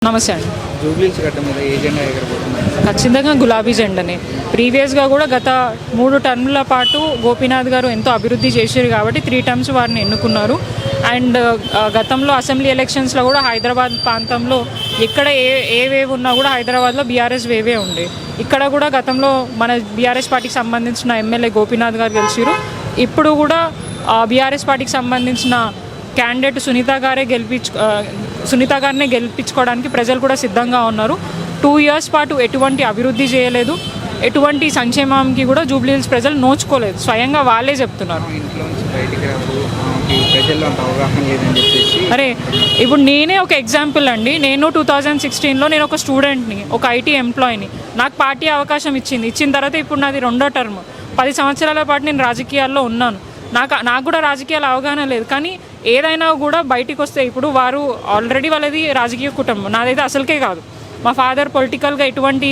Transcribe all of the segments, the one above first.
నమస్తే అండి. జూబ్లీస్ గడ్డ మీద ఏ జెండా ఎగరబోతున్నారు? ఖచ్చితంగా గులాబీ జెండానే. ప్రీవియస్గా కూడా గత 3 టర్మ్ల పాటు గోపీనాథ్ గారు ఎంతో అభివృద్ధి చేశారు కాబట్టి 3 టర్మ్స్ వారిని ఎన్నుకున్నారు. అండ్ గతంలో అసెంబ్లీ ఎలక్షన్స్లో కూడా హైదరాబాద్ ప్రాంతంలో ఎక్కడ ఏ వేవ్ ఉన్నా కూడా హైదరాబాద్లో బీఆర్ఎస్ వేవే ఉండే. ఇక్కడ కూడా గతంలో మన బీఆర్ఎస్ పార్టీకి సంబంధించిన ఎమ్మెల్యే గోపీనాథ్ గారు గెలిచారు. ఇప్పుడు కూడా బీఆర్ఎస్ పార్టీకి సంబంధించిన క్యాండిడేట్ సునీత గారినే గెలిపించుకోవడానికి ప్రజలు కూడా సిద్ధంగా ఉన్నారు. 2 ఇయర్స్ పాటు ఎటువంటి అభివృద్ధి చేయలేదు, ఎటువంటి సంక్షేమానికి కూడా జూబ్లీహిల్స్ ప్రజలు నోచుకోలేదు. స్వయంగా వాళ్ళే చెప్తున్నారు. అరే ఇప్పుడు నేనే ఒక ఎగ్జాంపుల్ అండి. నేను 2016లో నేను ఒక స్టూడెంట్ని, ఒక ఐటీ ఎంప్లాయీని. నాకు పార్టీ అవకాశం ఇచ్చిన తర్వాత ఇప్పుడు నాది 2వ టర్మ్. 10 సంవత్సరాల పాటు నేను రాజకీయాల్లో ఉన్నాను. నాకు కూడా రాజకీయాల అవగాహన లేదు. కానీ ఏదైనా కూడా బయటికి వస్తే ఇప్పుడు వారు ఆల్రెడీ వాళ్ళది రాజకీయ కుటుంబం, నాదైతే అసలుకే కాదు. మా ఫాదర్ పొలిటికల్గా ఎటువంటి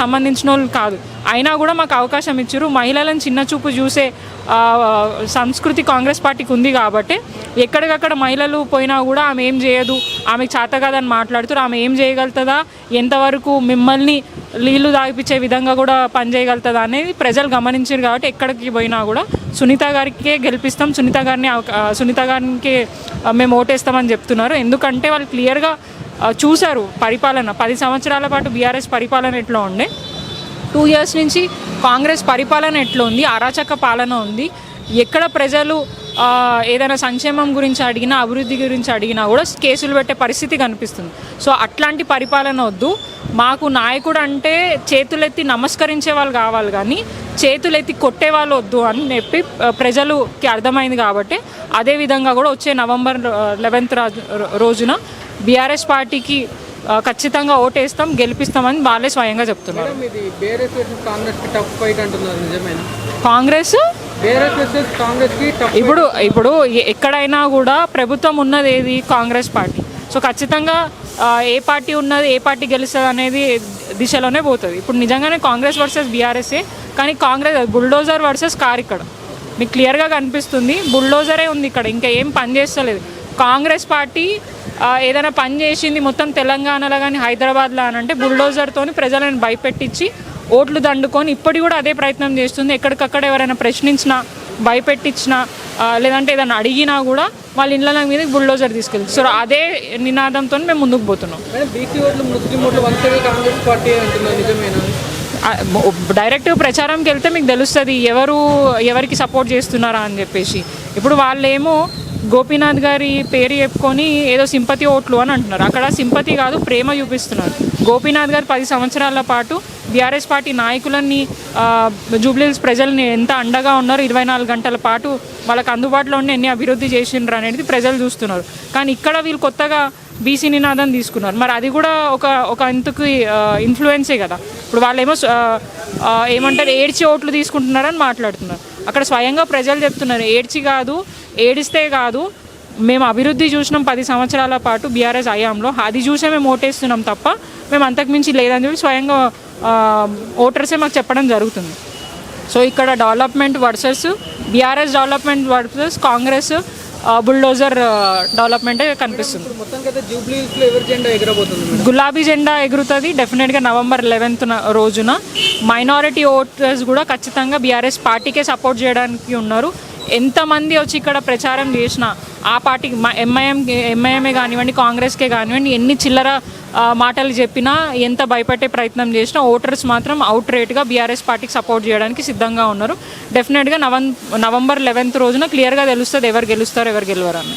సంబంధించిన వాళ్ళు కాదు. అయినా కూడా మాకు అవకాశం ఇచ్చారు. మహిళలను చిన్న చూపు చూసే సంస్కృతి కాంగ్రెస్ పార్టీకి ఉంది కాబట్టి ఎక్కడికక్కడ మహిళలు పోయినా కూడా ఆమె ఏం చేయదు, ఆమెకు చేత కాదని మాట్లాడుతారు. ఆమె ఏం చేయగలుగుతుందా, ఎంతవరకు మిమ్మల్ని నీళ్లు తాగిపించే విధంగా కూడా పనిచేయగలుగుతుందా అనేది ప్రజలు గమనించారు. కాబట్టి ఎక్కడికి పోయినా కూడా సునీత గారికే గెలిపిస్తాం, సునీత గారికి మేము ఓటేస్తామని చెప్తున్నారు. ఎందుకంటే వాళ్ళు క్లియర్గా చూశారు పరిపాలన. 10 సంవత్సరాల పాటు బీఆర్ఎస్ పరిపాలన ఎట్లా ఉండే, 2 ఇయర్స్ నుంచి కాంగ్రెస్ పరిపాలన ఎట్లా ఉంది, అరాచక పాలన ఉంది. ఎక్కడ ప్రజలు ఏదైనా సంక్షేమం గురించి అడిగినా, అభివృద్ధి గురించి అడిగినా కూడా కేసులు పెట్టే పరిస్థితి కనిపిస్తుంది. సో అట్లాంటి పరిపాలన వద్దు. మాకు నాయకుడు అంటే చేతులెత్తి నమస్కరించే వాళ్ళు కావాలి, కానీ చేతులెత్తి కొట్టే వాళ్ళు వద్దు అని చెప్పి ప్రజలకి అర్థమైంది. కాబట్టి అదేవిధంగా కూడా వచ్చే నవంబర్ 11th రోజున బీఆర్ఎస్ పార్టీకి ఖచ్చితంగా ఓటేస్తాం, గెలిపిస్తామని వాళ్ళే స్వయంగా చెప్తున్నారు. కాంగ్రెస్ ఇప్పుడు ఎక్కడైనా కూడా ప్రభుత్వం ఉన్నది ఏది, కాంగ్రెస్ పార్టీ. సో ఖచ్చితంగా ఏ పార్టీ ఉన్నది, ఏ పార్టీ గెలుస్తుంది అనేది దిశలోనే పోతుంది. ఇప్పుడు నిజంగానే కాంగ్రెస్ వర్సెస్ బీఆర్ఎస్ఏ, కానీ కాంగ్రెస్ బుల్డోజర్ వర్సెస్ కార్. ఇక్కడ మీకు క్లియర్గా కనిపిస్తుంది, బుల్డోజరే ఉంది ఇక్కడ, ఇంకా ఏం పని చేస్తలేదు. కాంగ్రెస్ పార్టీ ఏదైనా పని చేసింది మొత్తం తెలంగాణలో కానీ హైదరాబాద్లో అని అంటే బుల్డోజర్తో ప్రజలను భయపెట్టించి ఓట్లు దండుకొని ఇప్పటికి కూడా అదే ప్రయత్నం చేస్తుంది. ఎక్కడికక్కడ ఎవరైనా ప్రశ్నించినా, భయపెట్టించినా, లేదంటే ఏదైనా అడిగినా కూడా వాళ్ళ ఇళ్ళ మీద బుల్డోజర్ తీసుకెళ్తుంది. సో అదే నినాదంతో మేము ముందుకు పోతున్నాం. డైరెక్ట్ ప్రచారంకి వెళ్తే మీకు తెలుస్తుంది ఎవరికి సపోర్ట్ చేస్తున్నారా అని చెప్పేసి. ఇప్పుడు వాళ్ళేమో గోపీనాథ్ గారి పేరు చెప్పుకొని ఏదో సింపతి ఓట్లు అని అంటున్నారు. అక్కడ సింపతి కాదు, ప్రేమ చూపిస్తున్నారు. గోపీనాథ్ గారు 10 సంవత్సరాల పాటు బీఆర్ఎస్ పార్టీ నాయకులని, జూబ్లీహిల్స్ ప్రజల్ని ఎంత అండగా ఉన్నారు. 24 గంటల పాటు వాళ్ళకి అందుబాటులో ఉండి ఎన్ని అభివృద్ధి చేసిండ్రు అనేది ప్రజలు చూస్తున్నారు. కానీ ఇక్కడ వీళ్ళు కొత్తగా బీసీ నినాదం తీసుకున్నారు. మరి అది కూడా ఒక ఇంతకు ఇన్ఫ్లుయెన్సే కదా. ఇప్పుడు వాళ్ళేమో ఏమంటారు, ఏడ్చి ఓట్లు తీసుకుంటున్నారని మాట్లాడుతున్నారు. అక్కడ స్వయంగా ప్రజలు చెప్తున్నారు, ఏడిస్తే కాదు, మేము అభివృద్ధి చూసినాం 10 సంవత్సరాల పాటు బీఆర్ఎస్ హయాంలో, అది చూసే మేము ఓటేస్తున్నాం తప్ప మేము అంతకుమించి లేదని చెప్పి స్వయంగా ఓటర్సే మాకు చెప్పడం జరుగుతుంది. సో ఇక్కడ development versus BRS, development versus Congress bulldozer డెవలప్మెంటే కనిపిస్తుంది. గులాబీ జెండా ఎగురుతుంది డెఫినెట్గా నవంబర్ 11th రోజున. మైనారిటీ ఓటర్స్ కూడా ఖచ్చితంగా బీఆర్ఎస్ పార్టీకే సపోర్ట్ చేయడానికి ఉన్నారు. ఎంతమంది వచ్చి ఇక్కడ ప్రచారం చేసినా ఆ పార్టీకి ఎంఐఎంఏ కానివ్వండి, కాంగ్రెస్కే కానివ్వండి, ఎన్ని చిల్లర మాటలు చెప్పినా, ఎంత భయపెట్టే ప్రయత్నం చేసినా ఓటర్స్ మాత్రం అవుట్ రేట్గా బీఆర్ఎస్ పార్టీకి సపోర్ట్ చేయడానికి సిద్ధంగా ఉన్నారు. డెఫినెట్గా నవంబర్ 11th రోజున క్లియర్గా తెలుస్తుంది ఎవరు గెలుస్తారు, ఎవరు గెలవరు అని.